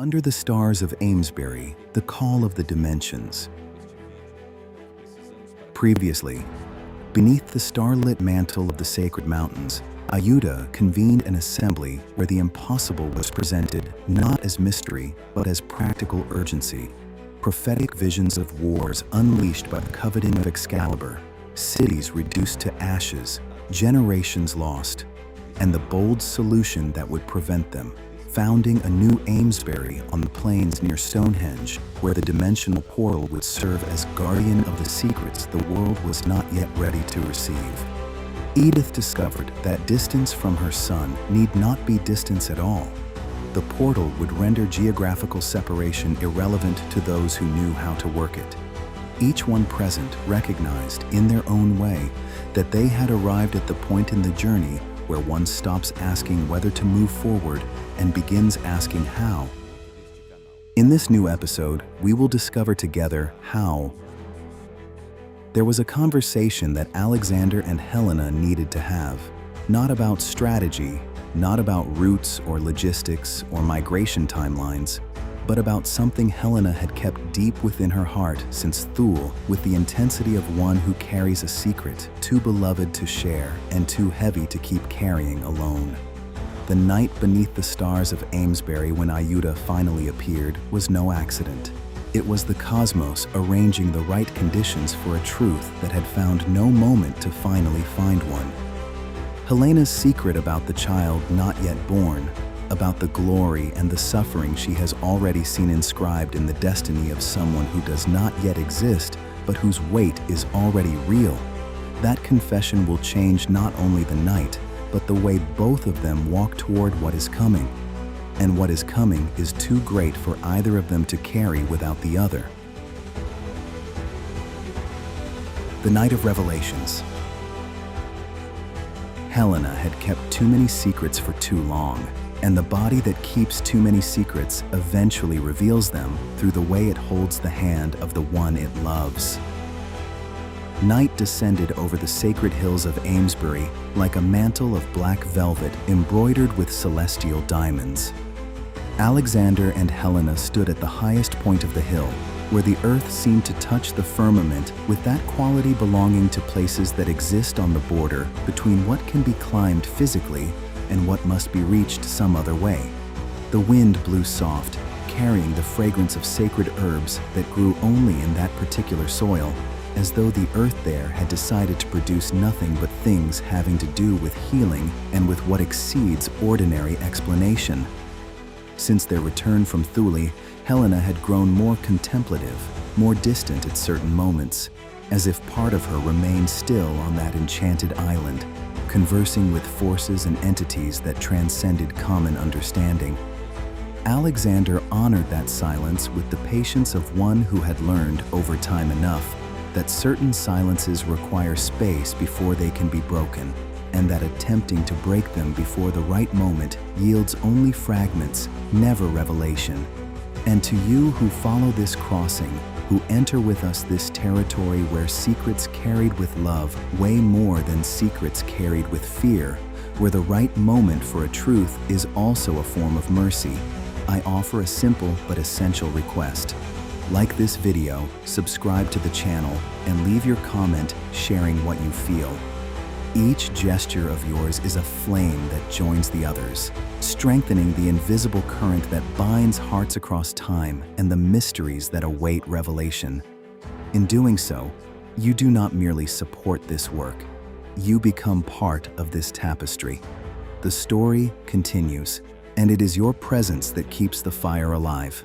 Under the stars of Amesbury, the call of the dimensions. Previously, beneath the starlit mantle of the sacred mountains, Iuda convened an assembly where the impossible was presented not as mystery, but as practical urgency. Prophetic visions of wars unleashed by the coveting of Excalibur, cities reduced to ashes, generations lost, and the bold solution that would prevent them. Founding a new Amesbury on the plains near Stonehenge, where the dimensional portal would serve as guardian of the secrets the world was not yet ready to receive. Edith discovered that distance from her son need not be distance at all. The portal would render geographical separation irrelevant to those who knew how to work it. Each one present recognized in their own way that they had arrived at the point in the journey where one stops asking whether to move forward and begins asking how. In this new episode, we will discover together how. There was a conversation that Alexander and Helena needed to have, not about strategy, not about routes or logistics or migration timelines, but about something Helena had kept deep within her heart since Thule, with the intensity of one who carries a secret too beloved to share and too heavy to keep carrying alone. The night beneath the stars of Amesbury when Iuda finally appeared was no accident. It was the cosmos arranging the right conditions for a truth that had found no moment to finally find one. Helena's secret about the child not yet born, about the glory and the suffering she has already seen inscribed in the destiny of someone who does not yet exist, but whose weight is already real. That confession will change not only the night, but the way both of them walk toward what is coming. And what is coming is too great for either of them to carry without the other. The night of revelations. Helena had kept too many secrets for too long, and the body that keeps too many secrets eventually reveals them through the way it holds the hand of the one it loves. Night descended over the sacred hills of Amesbury like a mantle of black velvet embroidered with celestial diamonds. Alexander and Helena stood at the highest point of the hill, where the earth seemed to touch the firmament with that quality belonging to places that exist on the border between what can be climbed physically and what must be reached some other way. The wind blew soft, carrying the fragrance of sacred herbs that grew only in that particular soil, as though the earth there had decided to produce nothing but things having to do with healing and with what exceeds ordinary explanation. Since their return from Thule, Helena had grown more contemplative, more distant at certain moments, as if part of her remained still on that enchanted island, conversing with forces and entities that transcended common understanding. Alexander honored that silence with the patience of one who had learned over time enough that certain silences require space before they can be broken, and that attempting to break them before the right moment yields only fragments, never revelation. And to you who follow this crossing, who enter with us this territory where secrets carried with love weigh more than secrets carried with fear, where the right moment for a truth is also a form of mercy, I offer a simple but essential request. Like this video, subscribe to the channel, and leave your comment sharing what you feel. Each gesture of yours is a flame that joins the others, strengthening the invisible current that binds hearts across time and the mysteries that await revelation. In doing so, you do not merely support this work, you become part of this tapestry. The story continues, and it is your presence that keeps the fire alive.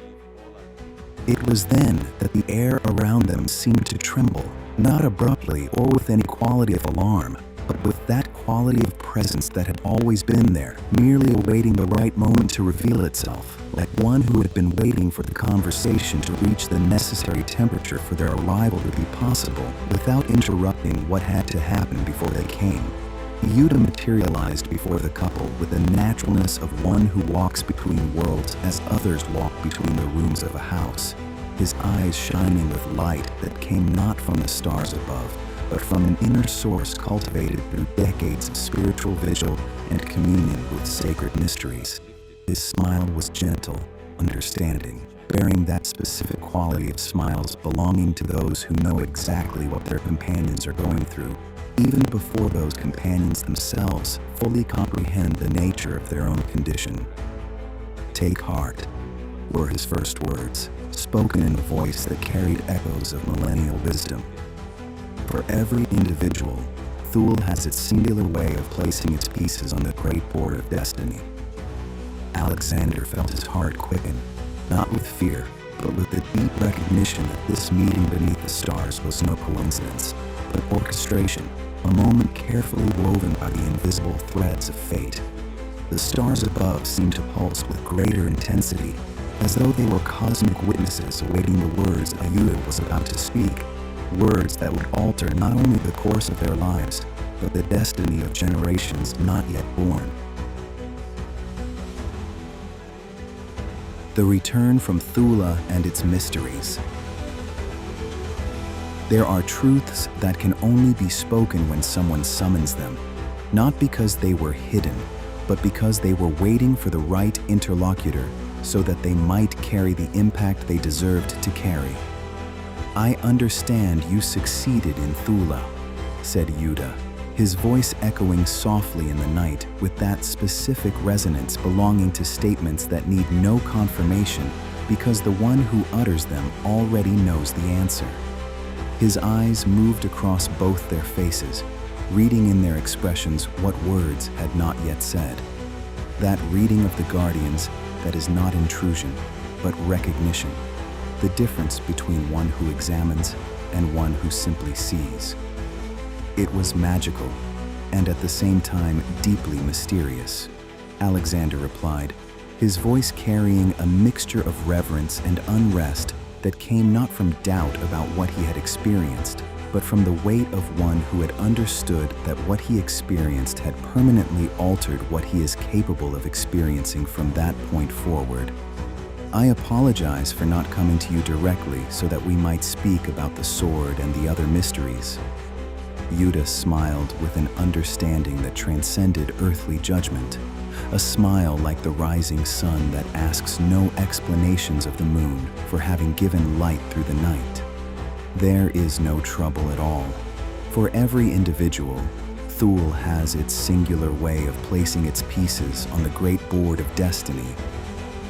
It was then that the air around them seemed to tremble, not abruptly or with any quality of alarm, but with that quality of presence that had always been there, merely awaiting the right moment to reveal itself, like one who had been waiting for the conversation to reach the necessary temperature for their arrival to be possible, without interrupting what had to happen before they came. Iuda materialized before the couple with the naturalness of one who walks between worlds as others walk between the rooms of a house, his eyes shining with light that came not from the stars above, but from an inner source cultivated through decades of spiritual vigil and communion with sacred mysteries. His smile was gentle, understanding, bearing that specific quality of smiles belonging to those who know exactly what their companions are going through, even before those companions themselves fully comprehend the nature of their own condition. "Take heart," were his first words, spoken in a voice that carried echoes of millennial wisdom. For every individual, Thule has its singular way of placing its pieces on the great board of destiny. Alexander felt his heart quicken, not with fear, but with the deep recognition that this meeting beneath the stars was no coincidence, but orchestration, a moment carefully woven by the invisible threads of fate. The stars above seemed to pulse with greater intensity, as though they were cosmic witnesses awaiting the words Iuda was about to speak, words that would alter not only the course of their lives, but the destiny of generations not yet born. The return from Thule and its mysteries. There are truths that can only be spoken when someone summons them, not because they were hidden, but because they were waiting for the right interlocutor so that they might carry the impact they deserved to carry. "I understand you succeeded in Thule," said Iuda, his voice echoing softly in the night with that specific resonance belonging to statements that need no confirmation because the one who utters them already knows the answer. His eyes moved across both their faces, reading in their expressions what words had not yet said. That reading of the guardians that is not intrusion, but recognition. The difference between one who examines and one who simply sees. It was magical, and at the same time deeply mysterious, Alexander replied, his voice carrying a mixture of reverence and unrest that came not from doubt about what he had experienced, but from the weight of one who had understood that what he experienced had permanently altered what he is capable of experiencing from that point forward. "I apologize for not coming to you directly so that we might speak about the sword and the other mysteries." Iuda smiled with an understanding that transcended earthly judgment, a smile like the rising sun that asks no explanations of the moon for having given light through the night. There is no trouble at all. For every individual, Thule has its singular way of placing its pieces on the great board of destiny.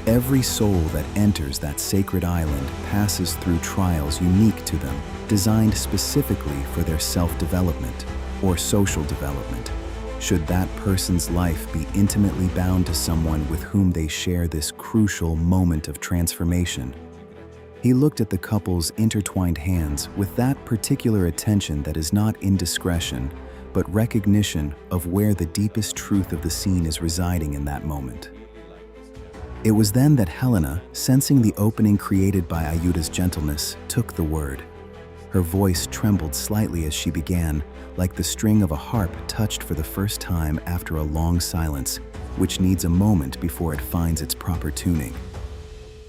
Every soul that enters that sacred island passes through trials unique to them, designed specifically for their self-development or social development, should that person's life be intimately bound to someone with whom they share this crucial moment of transformation. He looked at the couple's intertwined hands with that particular attention that is not indiscretion, but recognition of where the deepest truth of the scene is residing in that moment. It was then that Helena, sensing the opening created by Iuda's gentleness, took the word. Her voice trembled slightly as she began, like the string of a harp touched for the first time after a long silence, which needs a moment before it finds its proper tuning.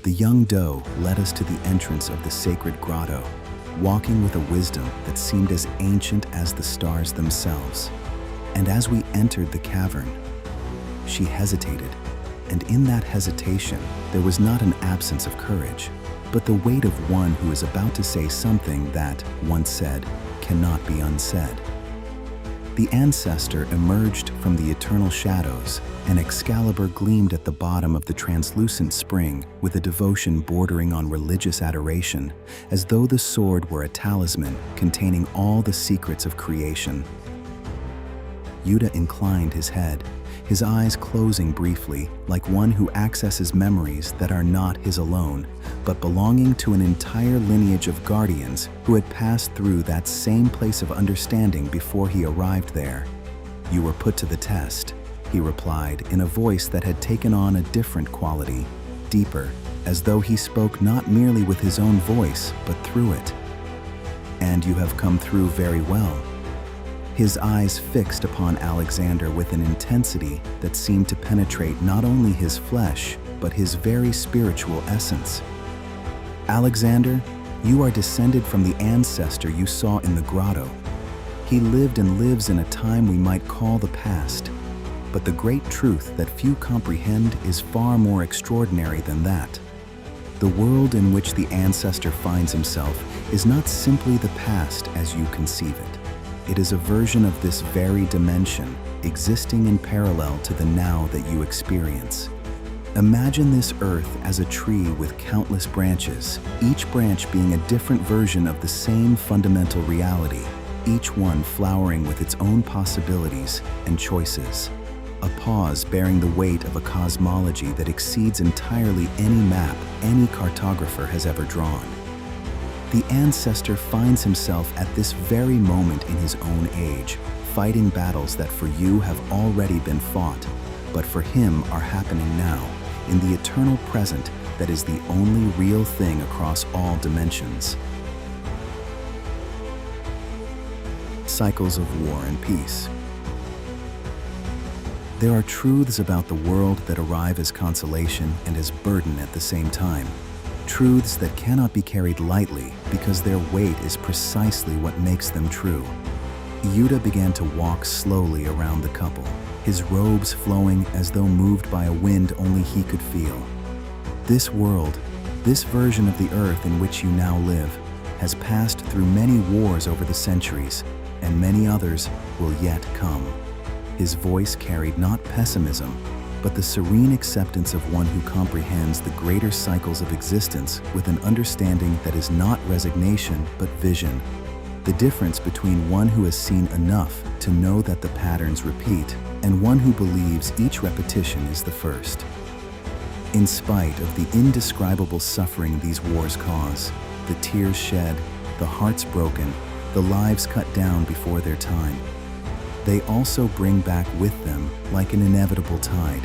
The young doe led us to the entrance of the sacred grotto, walking with a wisdom that seemed as ancient as the stars themselves. And as we entered the cavern, she hesitated, and in that hesitation, there was not an absence of courage, but the weight of one who is about to say something that, once said, cannot be unsaid. The ancestor emerged from the eternal shadows, and Excalibur gleamed at the bottom of the translucent spring with a devotion bordering on religious adoration, as though the sword were a talisman containing all the secrets of creation. Iuda inclined his head, his eyes closing briefly, like one who accesses memories that are not his alone, but belonging to an entire lineage of guardians who had passed through that same place of understanding before he arrived there. "You were put to the test," he replied in a voice that had taken on a different quality, deeper, as though he spoke not merely with his own voice, but through it. "And you have come through very well." His eyes fixed upon Alexander with an intensity that seemed to penetrate not only his flesh, but his very spiritual essence. "Alexander, you are descended from the ancestor you saw in the grotto. He lived and lives in a time we might call the past, but the great truth that few comprehend is far more extraordinary than that. The world in which the ancestor finds himself is not simply the past as you conceive it. It is a version of this very dimension, existing in parallel to the now that you experience. Imagine this earth as a tree with countless branches, each branch being a different version of the same fundamental reality, each one flowering with its own possibilities and choices. A pause bearing the weight of a cosmology that exceeds entirely any map any cartographer has ever drawn. The ancestor finds himself at this very moment in his own age, fighting battles that for you have already been fought, but for him are happening now, in the eternal present that is the only real thing across all dimensions. Cycles of war and peace. There are truths about the world that arrive as consolation and as burden at the same time. Truths that cannot be carried lightly because their weight is precisely what makes them true. Iuda began to walk slowly around the couple, his robes flowing as though moved by a wind only he could feel. This world, this version of the earth in which you now live, has passed through many wars over the centuries, and many others will yet come. His voice carried not pessimism, but the serene acceptance of one who comprehends the greater cycles of existence with an understanding that is not resignation but vision. The difference between one who has seen enough to know that the patterns repeat and one who believes each repetition is the first. In spite of the indescribable suffering these wars cause, the tears shed, the hearts broken, the lives cut down before their time, they also bring back with them, like an inevitable tide,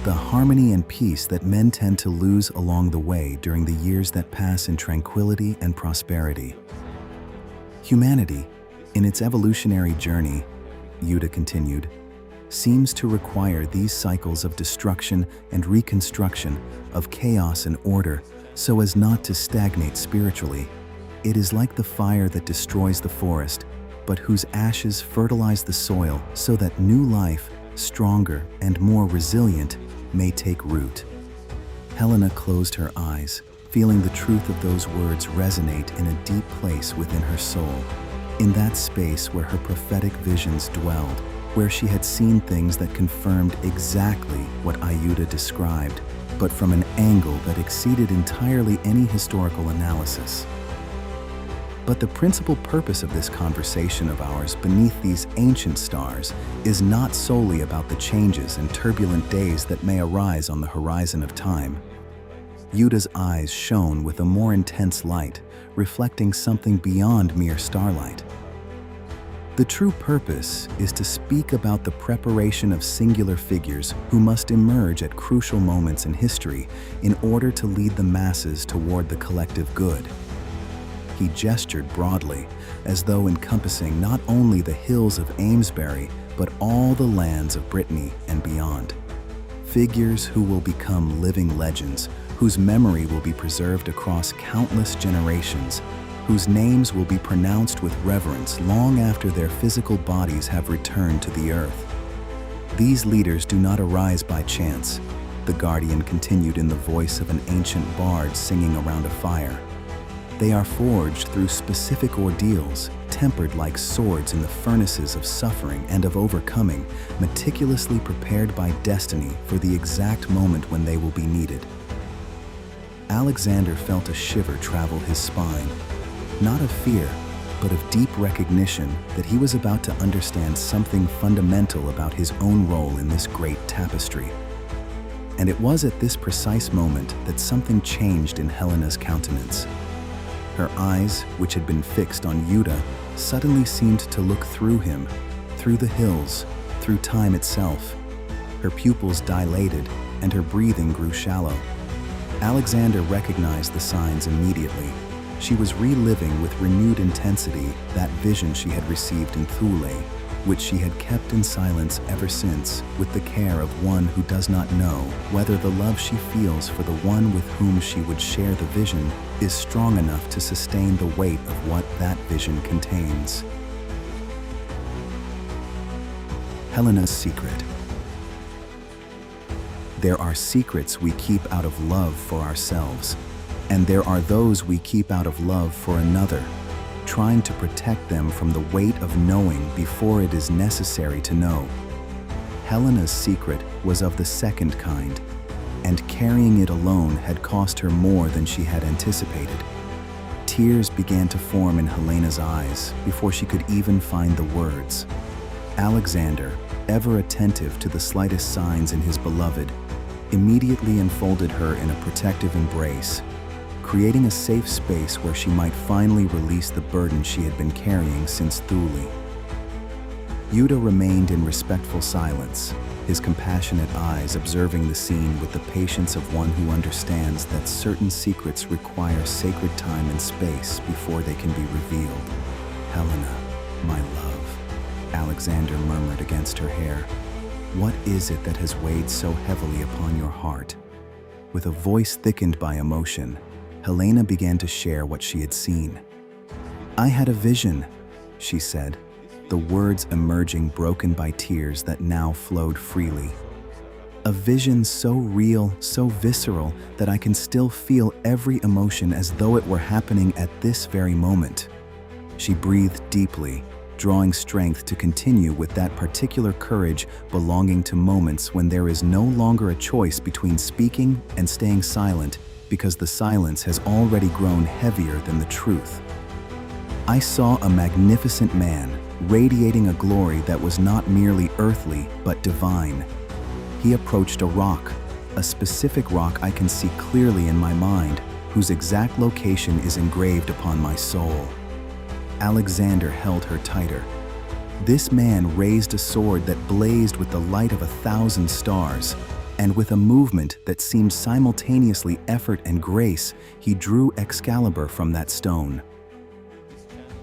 the harmony and peace that men tend to lose along the way during the years that pass in tranquility and prosperity. Humanity, in its evolutionary journey, Iuda continued, seems to require these cycles of destruction and reconstruction, of chaos and order, so as not to stagnate spiritually. It is like the fire that destroys the forest, but whose ashes fertilize the soil so that new life, stronger and more resilient, may take root. Helena closed her eyes, feeling the truth of those words resonate in a deep place within her soul. In that space where her prophetic visions dwelled, where she had seen things that confirmed exactly what Iuda described, but from an angle that exceeded entirely any historical analysis. But the principal purpose of this conversation of ours beneath these ancient stars is not solely about the changes and turbulent days that may arise on the horizon of time. Iuda's eyes shone with a more intense light, reflecting something beyond mere starlight. The true purpose is to speak about the preparation of singular figures who must emerge at crucial moments in history in order to lead the masses toward the collective good. He gestured broadly, as though encompassing not only the hills of Amesbury, but all the lands of Brittany and beyond. Figures who will become living legends, whose memory will be preserved across countless generations, whose names will be pronounced with reverence long after their physical bodies have returned to the earth. These leaders do not arise by chance, the guardian continued in the voice of an ancient bard singing around a fire. They are forged through specific ordeals, tempered like swords in the furnaces of suffering and of overcoming, meticulously prepared by destiny for the exact moment when they will be needed. Alexander felt a shiver travel his spine, not of fear, but of deep recognition that he was about to understand something fundamental about his own role in this great tapestry. And it was at this precise moment that something changed in Helena's countenance. Her eyes, which had been fixed on Iuda, suddenly seemed to look through him, through the hills, through time itself. Her pupils dilated, and her breathing grew shallow. Alexander recognized the signs immediately. She was reliving with renewed intensity that vision she had received in Thule, which she had kept in silence ever since, with the care of one who does not know whether the love she feels for the one with whom she would share the vision is strong enough to sustain the weight of what that vision contains. Helena's secret. There are secrets we keep out of love for ourselves, And there are those we keep out of love for another, trying to protect them from the weight of knowing before it is necessary to know. Helena's secret was of the second kind, and carrying it alone had cost her more than she had anticipated. Tears began to form in Helena's eyes before she could even find the words. Alexander, ever attentive to the slightest signs in his beloved, immediately enfolded her in a protective embrace, creating a safe space where she might finally release the burden she had been carrying since Thule. Iuda remained in respectful silence, his compassionate eyes observing the scene with the patience of one who understands that certain secrets require sacred time and space before they can be revealed. "Helena, my love," Alexander murmured against her hair. "What is it that has weighed so heavily upon your heart?" With a voice thickened by emotion, Helena began to share what she had seen. "I had a vision," she said, the words emerging broken by tears that now flowed freely. "A vision so real, so visceral, that I can still feel every emotion as though it were happening at this very moment." She breathed deeply, drawing strength to continue with that particular courage belonging to moments when there is no longer a choice between speaking and staying silent, because the silence has already grown heavier than the truth. "I saw a magnificent man, radiating a glory that was not merely earthly but divine. He approached a rock, a specific rock I can see clearly in my mind, whose exact location is engraved upon my soul." Alexander held her tighter. This man raised a sword that blazed with the light of 1,000 stars, and with a movement that seemed simultaneously effort and grace, he drew Excalibur from that stone.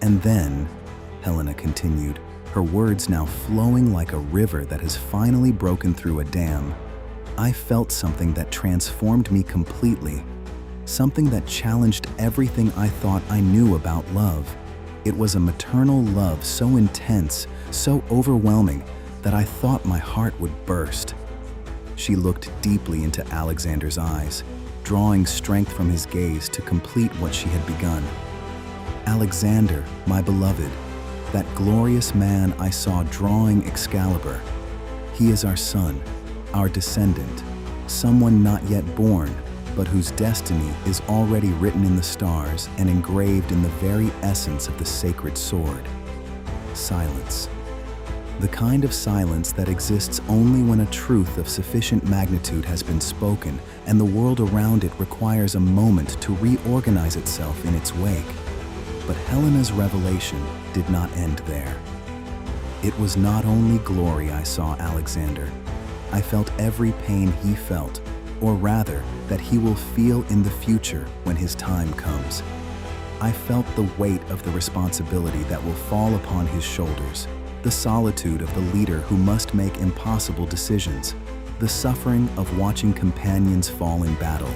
"And then," Helena continued, her words now flowing like a river that has finally broken through a dam, "I felt something that transformed me completely, something that challenged everything I thought I knew about love. It was a maternal love so intense, so overwhelming, that I thought my heart would burst." She looked deeply into Alexander's eyes, drawing strength from his gaze to complete what she had begun. "Alexander, my beloved, that glorious man I saw drawing Excalibur. He is our son, our descendant, someone not yet born, but whose destiny is already written in the stars and engraved in the very essence of the sacred sword." Silence. The kind of silence that exists only when a truth of sufficient magnitude has been spoken and the world around it requires a moment to reorganize itself in its wake. But Helena's revelation did not end there. "It was not only glory I saw, Alexander. I felt every pain he felt, or rather, that he will feel in the future when his time comes. I felt the weight of the responsibility that will fall upon his shoulders, the solitude of the leader who must make impossible decisions, the suffering of watching companions fall in battle,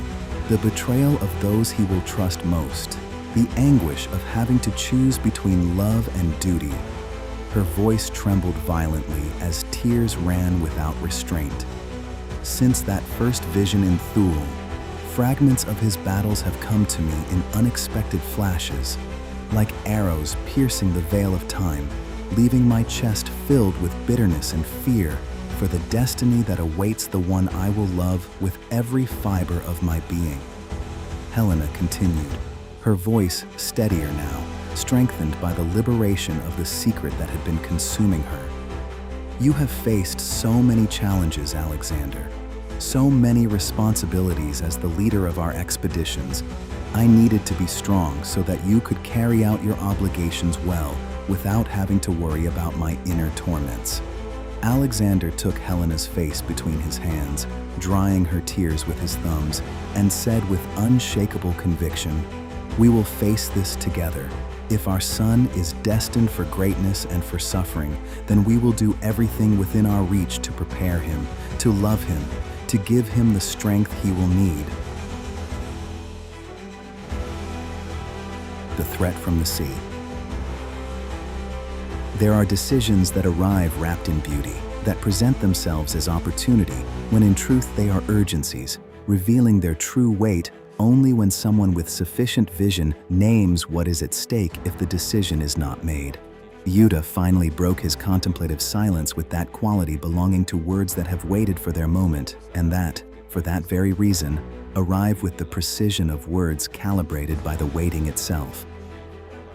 the betrayal of those he will trust most, the anguish of having to choose between love and duty." Her voice trembled violently as tears ran without restraint. "Since that first vision in Thule, fragments of his battles have come to me in unexpected flashes, like arrows piercing the veil of time, leaving my chest filled with bitterness and fear for the destiny that awaits the one I will love with every fiber of my being." Helena continued, her voice steadier now, strengthened by the liberation of the secret that had been consuming her. "You have faced so many challenges, Alexander, so many responsibilities as the leader of our expeditions. I needed to be strong so that you could carry out your obligations well without having to worry about my inner torments." Alexander took Helena's face between his hands, drying her tears with his thumbs, and said with unshakable conviction, "We will face this together. If our son is destined for greatness and for suffering, then we will do everything within our reach to prepare him, to love him, to give him the strength he will need." The threat from the sea. There are decisions that arrive wrapped in beauty, that present themselves as opportunity, when in truth they are urgencies, revealing their true weight only when someone with sufficient vision names what is at stake if the decision is not made. Iuda finally broke his contemplative silence with that quality belonging to words that have waited for their moment, and that, for that very reason, arrive with the precision of words calibrated by the waiting itself.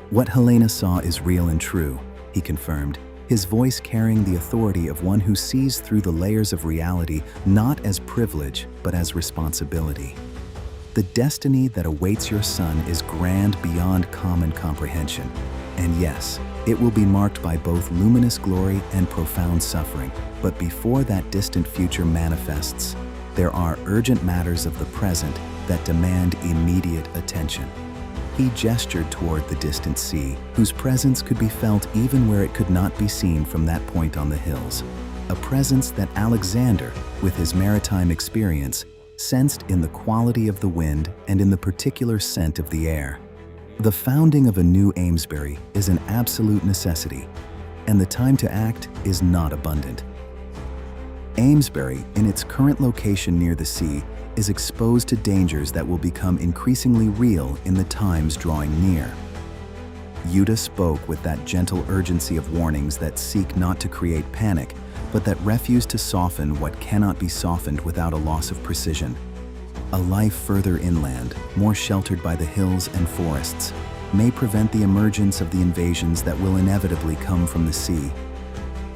"What Helena saw is real and true," he confirmed, his voice carrying the authority of one who sees through the layers of reality not as privilege but as responsibility. "The destiny that awaits your son is grand beyond common comprehension, and yes, it will be marked by both luminous glory and profound suffering, but before that distant future manifests, there are urgent matters of the present that demand immediate attention." He gestured toward the distant sea, whose presence could be felt even where it could not be seen from that point on the hills. A presence that Alexander, with his maritime experience, sensed in the quality of the wind and in the particular scent of the air. The founding of a new Amesbury is an absolute necessity, and the time to act is not abundant. Amesbury, in its current location near the sea, is exposed to dangers that will become increasingly real in the times drawing near. Iuda spoke with that gentle urgency of warnings that seek not to create panic, but that refuse to soften what cannot be softened without a loss of precision. A life further inland, more sheltered by the hills and forests, may prevent the emergence of the invasions that will inevitably come from the sea.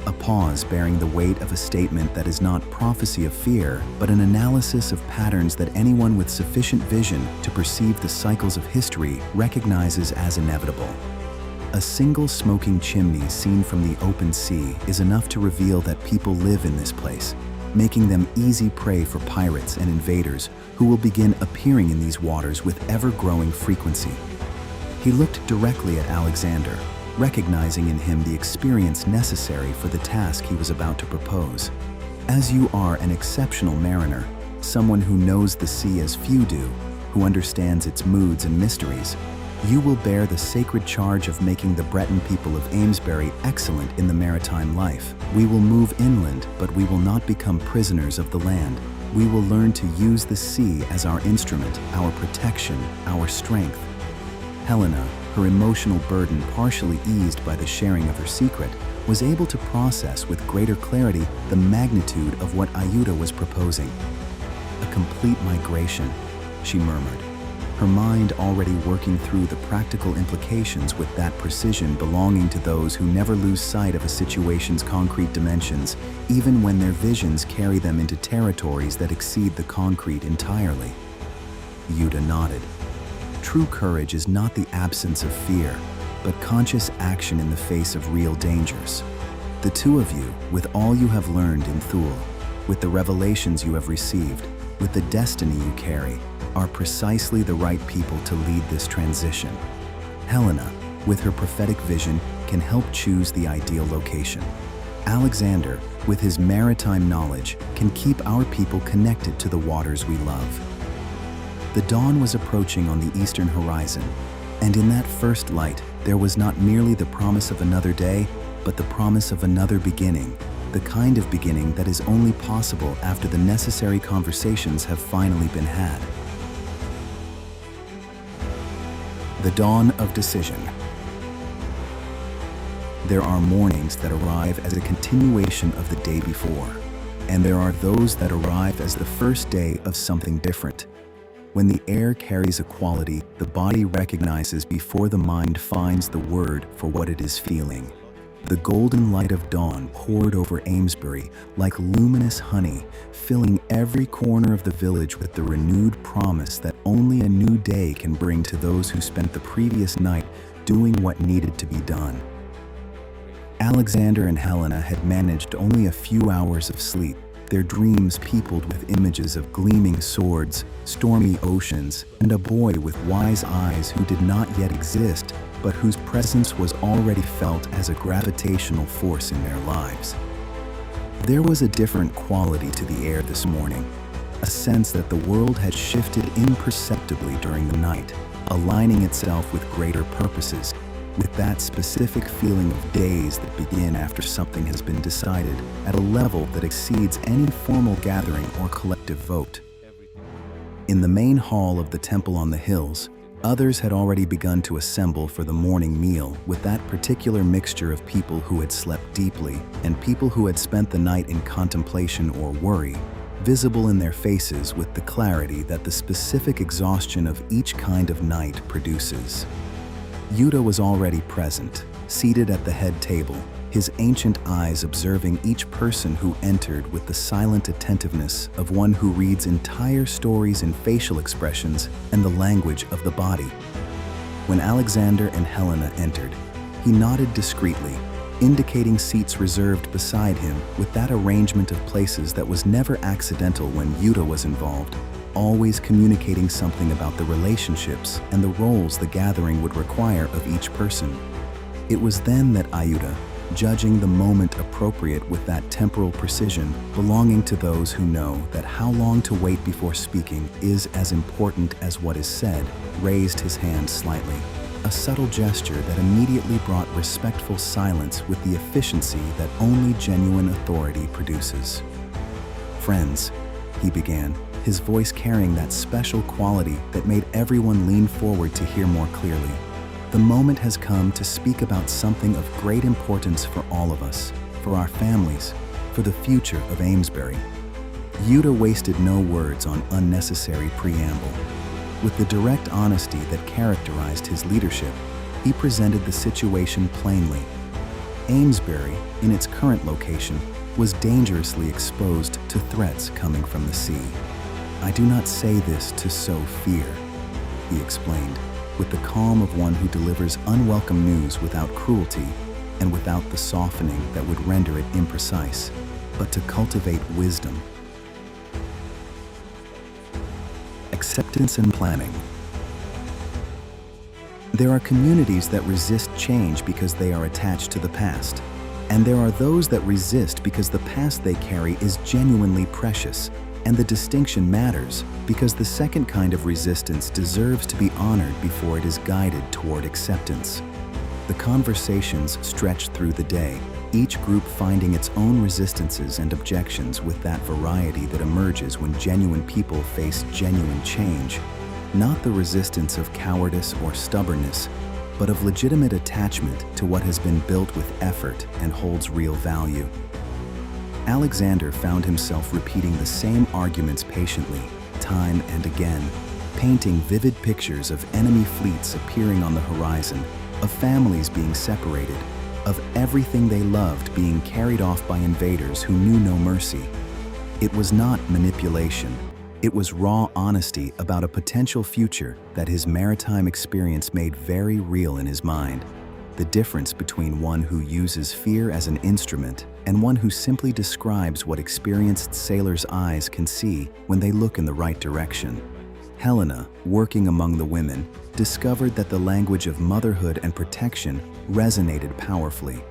A pause bearing the weight of a statement that is not prophecy of fear, but an analysis of patterns that anyone with sufficient vision to perceive the cycles of history recognizes as inevitable. A single smoking chimney seen from the open sea is enough to reveal that people live in this place, making them easy prey for pirates and invaders who will begin appearing in these waters with ever-growing frequency. He looked directly at Alexander, recognizing in him the experience necessary for the task he was about to propose. "As you are an exceptional mariner, someone who knows the sea as few do, who understands its moods and mysteries, you will bear the sacred charge of making the Breton people of Amesbury excellent in the maritime life. We will move inland, but we will not become prisoners of the land. We will learn to use the sea as our instrument, our protection, our strength." Helena, her emotional burden partially eased by the sharing of her secret, was able to process with greater clarity the magnitude of what Iuda was proposing. "A complete migration," she murmured, her mind already working through the practical implications with that precision belonging to those who never lose sight of a situation's concrete dimensions, even when their visions carry them into territories that exceed the concrete entirely. Iuda nodded. True courage is not the absence of fear, but conscious action in the face of real dangers. The two of you, with all you have learned in Thule, with the revelations you have received, with the destiny you carry, are precisely the right people to lead this transition. Helena, with her prophetic vision, can help choose the ideal location. Alexander, with his maritime knowledge, can keep our people connected to the waters we love. The dawn was approaching on the eastern horizon, and in that first light, there was not merely the promise of another day, but the promise of another beginning, the kind of beginning that is only possible after the necessary conversations have finally been had. The dawn of decision. There are mornings that arrive as a continuation of the day before, and there are those that arrive as the first day of something different. When the air carries a quality the body recognizes before the mind finds the word for what it is feeling. The golden light of dawn poured over Amesbury like luminous honey, filling every corner of the village with the renewed promise that only a new day can bring to those who spent the previous night doing what needed to be done. Alexander and Helena had managed only a few hours of sleep, their dreams peopled with images of gleaming swords, stormy oceans, and a boy with wise eyes who did not yet exist, but whose presence was already felt as a gravitational force in their lives. There was a different quality to the air this morning, a sense that the world had shifted imperceptibly during the night, aligning itself with greater purposes, with that specific feeling of days that begin after something has been decided at a level that exceeds any formal gathering or collective vote. In the main hall of the temple on the hills, others had already begun to assemble for the morning meal, with that particular mixture of people who had slept deeply and people who had spent the night in contemplation or worry, visible in their faces with the clarity that the specific exhaustion of each kind of night produces. Iuda was already present, seated at the head table, his ancient eyes observing each person who entered with the silent attentiveness of one who reads entire stories in facial expressions and the language of the body. When Alexander and Helena entered, he nodded discreetly, indicating seats reserved beside him with that arrangement of places that was never accidental when Iuda was involved, always communicating something about the relationships and the roles the gathering would require of each person. It was then that Iuda, judging the moment appropriate with that temporal precision belonging to those who know that how long to wait before speaking is as important as what is said, raised his hand slightly, a subtle gesture that immediately brought respectful silence with the efficiency that only genuine authority produces. "Friends," he began, his voice carrying that special quality that made everyone lean forward to hear more clearly. "The moment has come to speak about something of great importance for all of us, for our families, for the future of Amesbury." Iuda wasted no words on unnecessary preamble. With the direct honesty that characterized his leadership, he presented the situation plainly. Amesbury, in its current location, was dangerously exposed to threats coming from the sea. "I do not say this to sow fear," he explained, with the calm of one who delivers unwelcome news without cruelty and without the softening that would render it imprecise, but to cultivate wisdom. Acceptance and planning. There are communities that resist change because they are attached to the past, and there are those that resist because the past they carry is genuinely precious, and the distinction matters because the second kind of resistance deserves to be honored before it is guided toward acceptance. The conversations stretched through the day, each group finding its own resistances and objections with that variety that emerges when genuine people face genuine change, not the resistance of cowardice or stubbornness, but of legitimate attachment to what has been built with effort and holds real value. Alexander found himself repeating the same arguments patiently, time and again, painting vivid pictures of enemy fleets appearing on the horizon, of families being separated, of everything they loved being carried off by invaders who knew no mercy. It was not manipulation. It was raw honesty about a potential future that his maritime experience made very real in his mind. The difference between one who uses fear as an instrument and one who simply describes what experienced sailors' eyes can see when they look in the right direction. Helena, working among the women, discovered that the language of motherhood and protection resonated powerfully.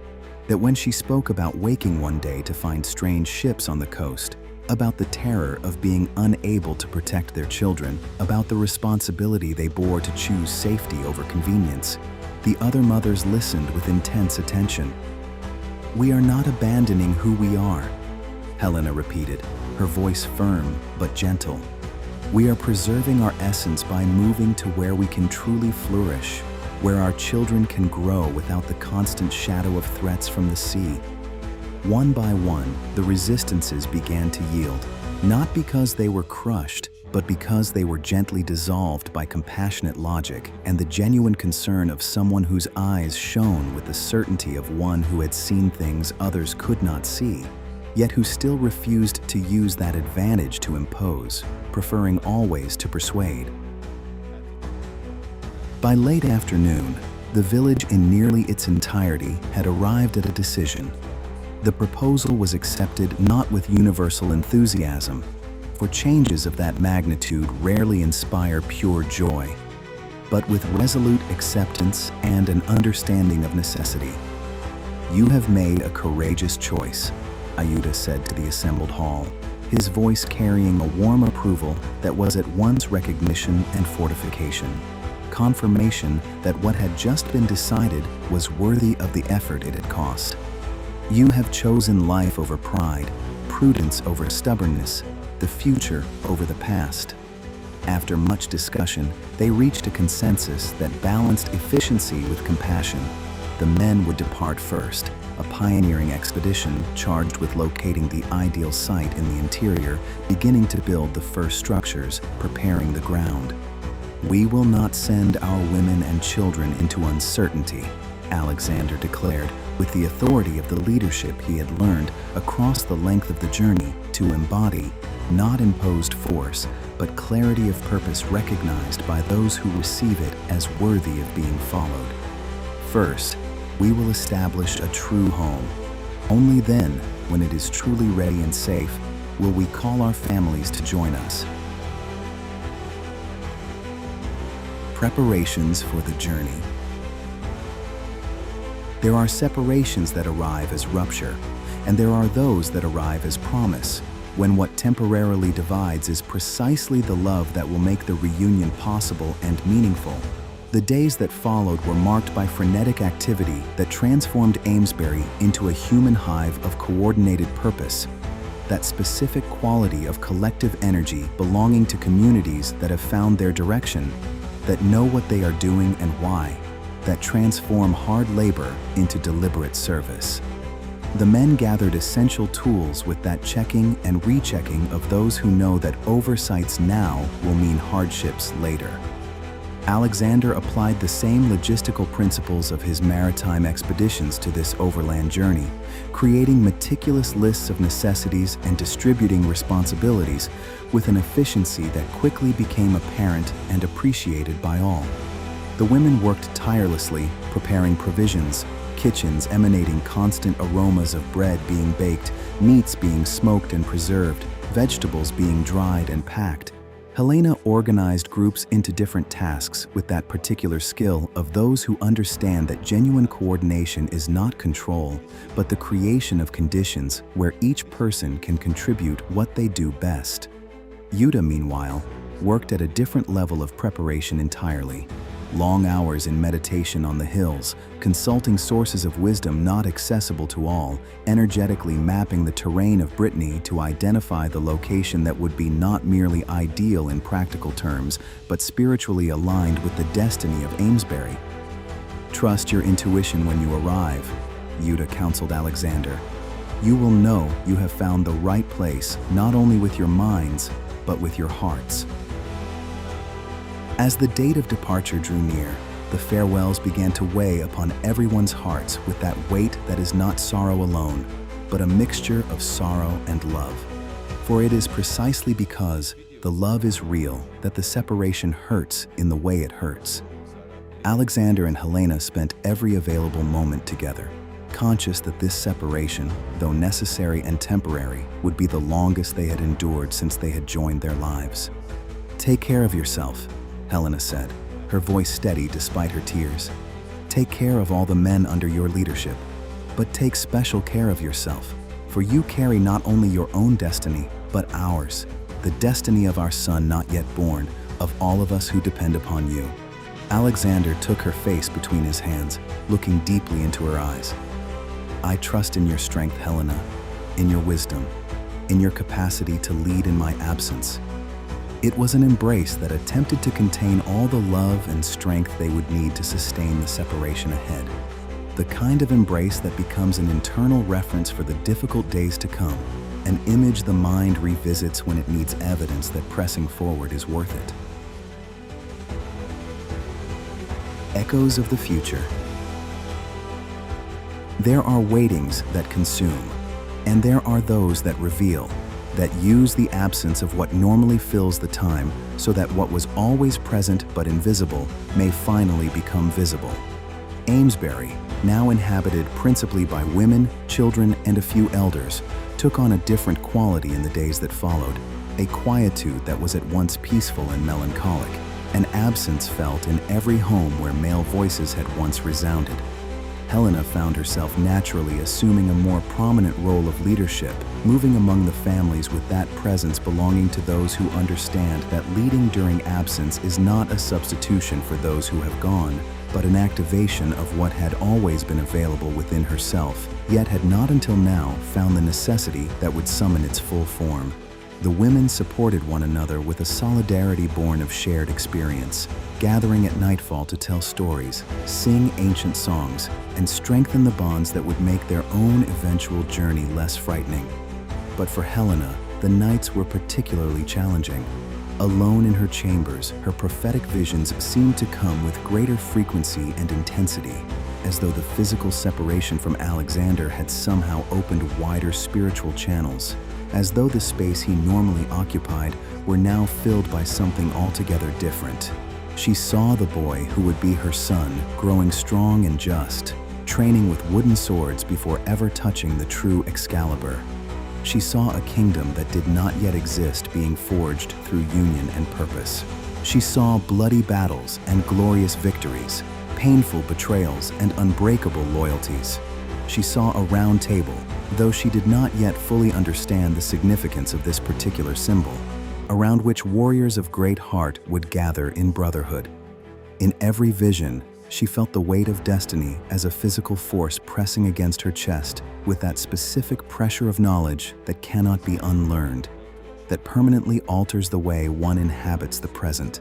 That when she spoke about waking one day to find strange ships on the coast, about the terror of being unable to protect their children, about the responsibility they bore to choose safety over convenience, the other mothers listened with intense attention. "We are not abandoning who we are," Helena repeated, her voice firm but gentle. "We are preserving our essence by moving to where we can truly flourish, where our children can grow without the constant shadow of threats from the sea." One by one, the resistances began to yield, not because they were crushed, but because they were gently dissolved by compassionate logic and the genuine concern of someone whose eyes shone with the certainty of one who had seen things others could not see, yet who still refused to use that advantage to impose, preferring always to persuade. By late afternoon, the village in nearly its entirety had arrived at a decision. The proposal was accepted not with universal enthusiasm, for changes of that magnitude rarely inspire pure joy, but with resolute acceptance and an understanding of necessity. "You have made a courageous choice," Iuda said to the assembled hall, his voice carrying a warm approval that was at once recognition and fortification, confirmation that what had just been decided was worthy of the effort it had cost. "You have chosen life over pride, prudence over stubbornness, the future over the past." After much discussion, they reached a consensus that balanced efficiency with compassion. The men would depart first, a pioneering expedition charged with locating the ideal site in the interior, beginning to build the first structures, preparing the ground. "We will not send our women and children into uncertainty," Alexander declared, with the authority of the leadership he had learned across the length of the journey to embody, not imposed force, but clarity of purpose recognized by those who receive it as worthy of being followed. "First, we will establish a true home. Only then, when it is truly ready and safe, will we call our families to join us." Preparations for the journey. There are separations that arrive as rupture, and there are those that arrive as promise, when what temporarily divides is precisely the love that will make the reunion possible and meaningful. The days that followed were marked by frenetic activity that transformed Amesbury into a human hive of coordinated purpose, that specific quality of collective energy belonging to communities that have found their direction, that know what they are doing and why, that transform hard labor into deliberate service. The men gathered essential tools with that checking and rechecking of those who know that oversights now will mean hardships later. Alexander applied the same logistical principles of his maritime expeditions to this overland journey, creating meticulous lists of necessities and distributing responsibilities with an efficiency that quickly became apparent and appreciated by all. The women worked tirelessly, preparing provisions, kitchens emanating constant aromas of bread being baked, meats being smoked and preserved, vegetables being dried and packed. Helena organized groups into different tasks with that particular skill of those who understand that genuine coordination is not control, but the creation of conditions where each person can contribute what they do best. Iuda, meanwhile, worked at a different level of preparation entirely. Long hours in meditation on the hills, consulting sources of wisdom not accessible to all, energetically mapping the terrain of Brittany to identify the location that would be not merely ideal in practical terms, but spiritually aligned with the destiny of Amesbury. "Trust your intuition when you arrive," Iuda counseled Alexander. "You will know you have found the right place, not only with your minds, but with your hearts." As the date of departure drew near, the farewells began to weigh upon everyone's hearts with that weight that is not sorrow alone, but a mixture of sorrow and love. For it is precisely because the love is real that the separation hurts in the way it hurts. Alexander and Helena spent every available moment together, conscious that this separation, though necessary and temporary, would be the longest they had endured since they had joined their lives. "Take care of yourself," Helena said, her voice steady despite her tears. "Take care of all the men under your leadership, but take special care of yourself, for you carry not only your own destiny, but ours, the destiny of our son not yet born, of all of us who depend upon you." Alexander took her face between his hands, looking deeply into her eyes. "I trust in your strength, Helena, in your wisdom, in your capacity to lead in my absence." It was an embrace that attempted to contain all the love and strength they would need to sustain the separation ahead. The kind of embrace that becomes an internal reference for the difficult days to come, an image the mind revisits when it needs evidence that pressing forward is worth it. Echoes of the future. There are waitings that consume, and there are those that reveal, that use the absence of what normally fills the time so that what was always present but invisible may finally become visible. Amesbury, now inhabited principally by women, children, and a few elders, took on a different quality in the days that followed, a quietude that was at once peaceful and melancholic, an absence felt in every home where male voices had once resounded. Helena found herself naturally assuming a more prominent role of leadership, moving among the families with that presence belonging to those who understand that leading during absence is not a substitution for those who have gone, but an activation of what had always been available within herself, yet had not until now found the necessity that would summon its full form. The women supported one another with a solidarity born of shared experience, gathering at nightfall to tell stories, sing ancient songs, and strengthen the bonds that would make their own eventual journey less frightening. But for Helena, the nights were particularly challenging. Alone in her chambers, her prophetic visions seemed to come with greater frequency and intensity, as though the physical separation from Alexander had somehow opened wider spiritual channels, as though the space he normally occupied were now filled by something altogether different. She saw the boy who would be her son growing strong and just, training with wooden swords before ever touching the true Excalibur. She saw a kingdom that did not yet exist being forged through union and purpose. She saw bloody battles and glorious victories, painful betrayals and unbreakable loyalties. She saw a round table, though she did not yet fully understand the significance of this particular symbol, around which warriors of great heart would gather in brotherhood. In every vision, she felt the weight of destiny as a physical force pressing against her chest with that specific pressure of knowledge that cannot be unlearned, that permanently alters the way one inhabits the present.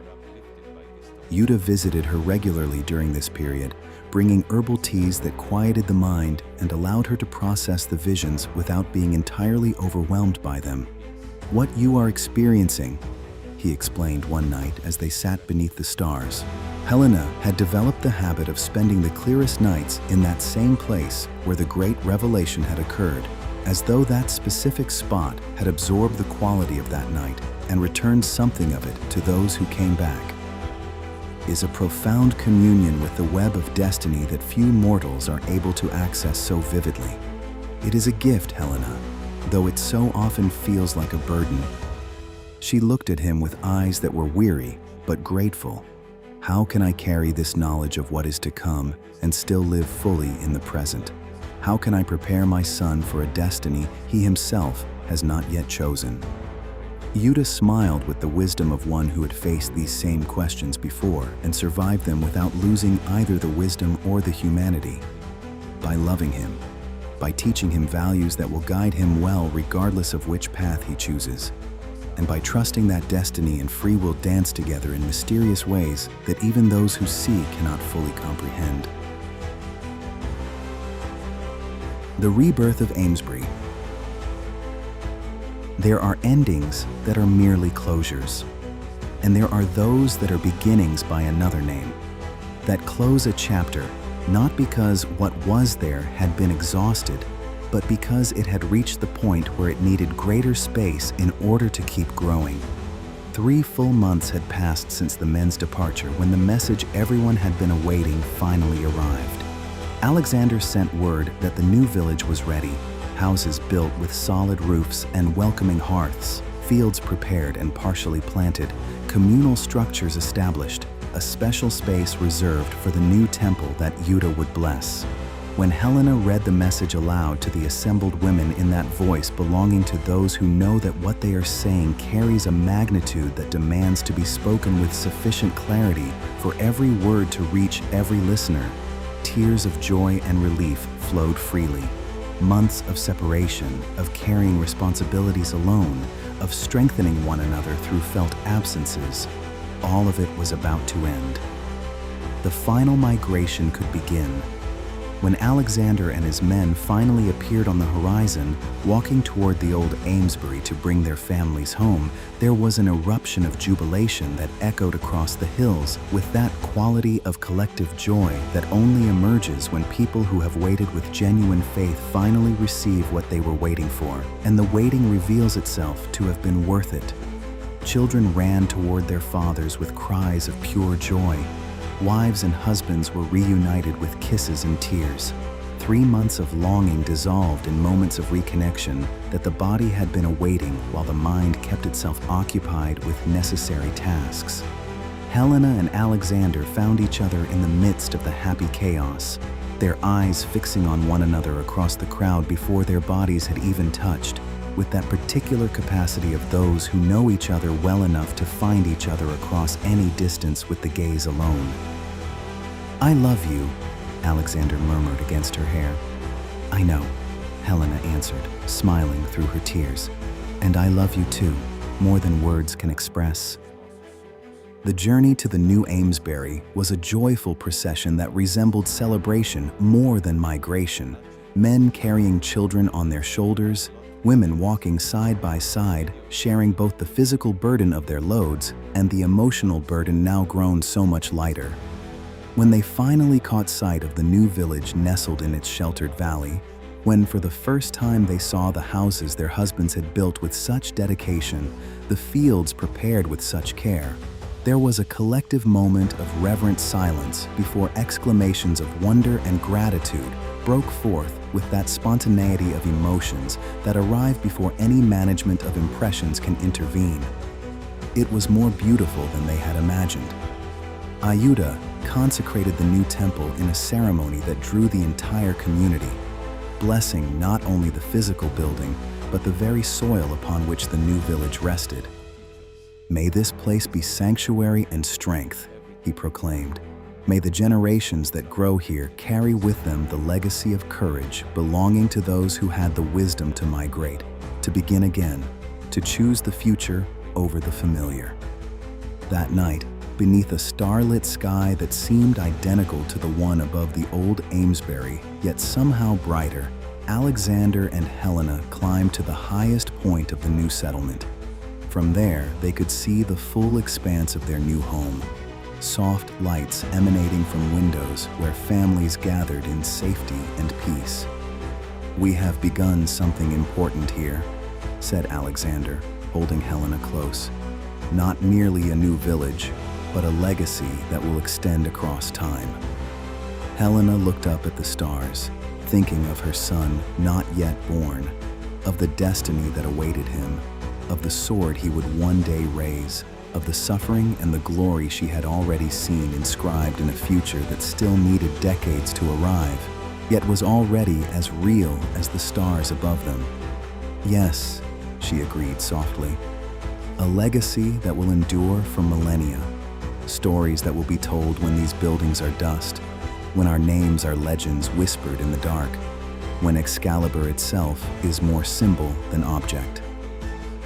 Iuda visited her regularly during this period, bringing herbal teas that quieted the mind and allowed her to process the visions without being entirely overwhelmed by them. "What you are experiencing," he explained one night as they sat beneath the stars. Helena had developed the habit of spending the clearest nights in that same place where the great revelation had occurred, as though that specific spot had absorbed the quality of that night and returned something of it to those who came back. Is a profound communion with the web of destiny that few mortals are able to access so vividly. It is a gift, Helena, though it so often feels like a burden. She looked at him with eyes that were weary but grateful. How can I carry this knowledge of what is to come and still live fully in the present? How can I prepare my son for a destiny he himself has not yet chosen? Iuda smiled with the wisdom of one who had faced these same questions before and survived them without losing either the wisdom or the humanity. By loving him, by teaching him values that will guide him well regardless of which path he chooses, and by trusting that destiny and free will dance together in mysterious ways that even those who see cannot fully comprehend. The rebirth of Amesbury. There are endings that are merely closures, and there are those that are beginnings by another name, that close a chapter not because what was there had been exhausted, but because it had reached the point where it needed greater space in order to keep growing. 3 full months had passed since the men's departure when the message everyone had been awaiting finally arrived. Alexander sent word that the new village was ready, houses built with solid roofs and welcoming hearths, fields prepared and partially planted, communal structures established, a special space reserved for the new temple that Iuda would bless. When Helena read the message aloud to the assembled women in that voice belonging to those who know that what they are saying carries a magnitude that demands to be spoken with sufficient clarity for every word to reach every listener, tears of joy and relief flowed freely. Months of separation, of carrying responsibilities alone, of strengthening one another through felt absences, all of it was about to end. The final migration could begin. When Alexander and his men finally appeared on the horizon, walking toward the old Amesbury to bring their families home, there was an eruption of jubilation that echoed across the hills with that quality of collective joy that only emerges when people who have waited with genuine faith finally receive what they were waiting for, and the waiting reveals itself to have been worth it. Children ran toward their fathers with cries of pure joy. Wives and husbands were reunited with kisses and tears. 3 months of longing dissolved in moments of reconnection that the body had been awaiting while the mind kept itself occupied with necessary tasks. Helena and Alexander found each other in the midst of the happy chaos, their eyes fixing on one another across the crowd before their bodies had even touched, with that particular capacity of those who know each other well enough to find each other across any distance with the gaze alone. "I love you," Alexander murmured against her hair. "I know," Helena answered, smiling through her tears. "And I love you too." more than words can express. The journey to the new Amesbury was a joyful procession that resembled celebration more than migration. Men carrying children on their shoulders, women walking side by side, sharing both the physical burden of their loads and the emotional burden now grown so much lighter. When they finally caught sight of the new village nestled in its sheltered valley, when for the first time they saw the houses their husbands had built with such dedication, the fields prepared with such care, there was a collective moment of reverent silence before exclamations of wonder and gratitude broke forth with that spontaneity of emotions that arrive before any management of impressions can intervene. It was more beautiful than they had imagined. Iuda consecrated the new temple in a ceremony that drew the entire community, blessing not only the physical building, but the very soil upon which the new village rested. "May this place be sanctuary and strength," he proclaimed. "May the generations that grow here carry with them the legacy of courage belonging to those who had the wisdom to migrate, to begin again, to choose the future over the familiar." That night, beneath a starlit sky that seemed identical to the one above the old Amesbury, yet somehow brighter, Alexander and Helena climbed to the highest point of the new settlement. From there, they could see the full expanse of their new home, soft lights emanating from windows where families gathered in safety and peace. "We have begun something important here," said Alexander, holding Helena close. "Not merely a new village, but a legacy that will extend across time." Helena looked up at the stars, thinking of her son not yet born, of the destiny that awaited him, of the sword he would one day raise, of the suffering and the glory she had already seen inscribed in a future that still needed decades to arrive, yet was already as real as the stars above them. "Yes," she agreed softly, "a legacy that will endure for millennia, stories that will be told when these buildings are dust, when our names are legends whispered in the dark, when Excalibur itself is more symbol than object."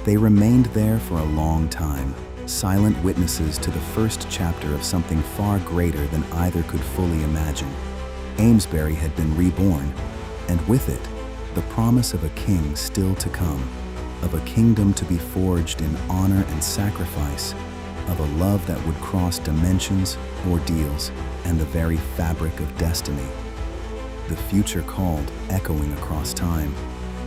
They remained there for a long time, silent witnesses to the first chapter of something far greater than either could fully imagine. Amesbury had been reborn, and with it, the promise of a king still to come, of a kingdom to be forged in honor and sacrifice, of a love that would cross dimensions, ordeals, and the very fabric of destiny. The future called, echoing across time,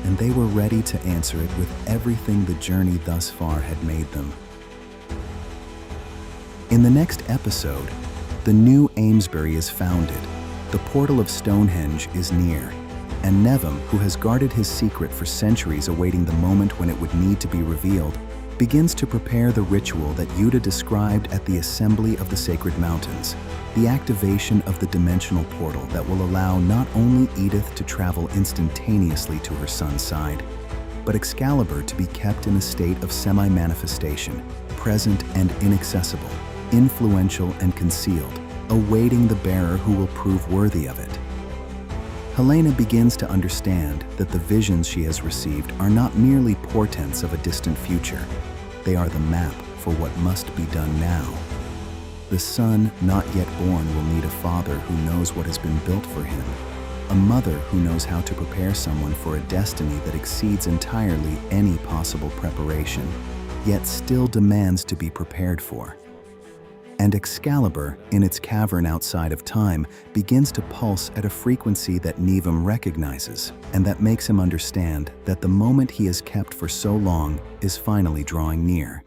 and they were ready to answer it with everything the journey thus far had made them. In the next episode, the new Amesbury is founded, the portal of Stonehenge is near, and Nevim, who has guarded his secret for centuries awaiting the moment when it would need to be revealed, begins to prepare the ritual that Iuda described at the Assembly of the Sacred Mountains, the activation of the dimensional portal that will allow not only Edith to travel instantaneously to her son's side, but Excalibur to be kept in a state of semi-manifestation, present and inaccessible, influential and concealed, awaiting the bearer who will prove worthy of it. Helena begins to understand that the visions she has received are not merely portents of a distant future. They are the map for what must be done now. The son not yet born will need a father who knows what has been built for him, a mother who knows how to prepare someone for a destiny that exceeds entirely any possible preparation, yet still demands to be prepared for. And Excalibur, in its cavern outside of time, begins to pulse at a frequency that Nevim recognizes, and that makes him understand that the moment he has kept for so long is finally drawing near.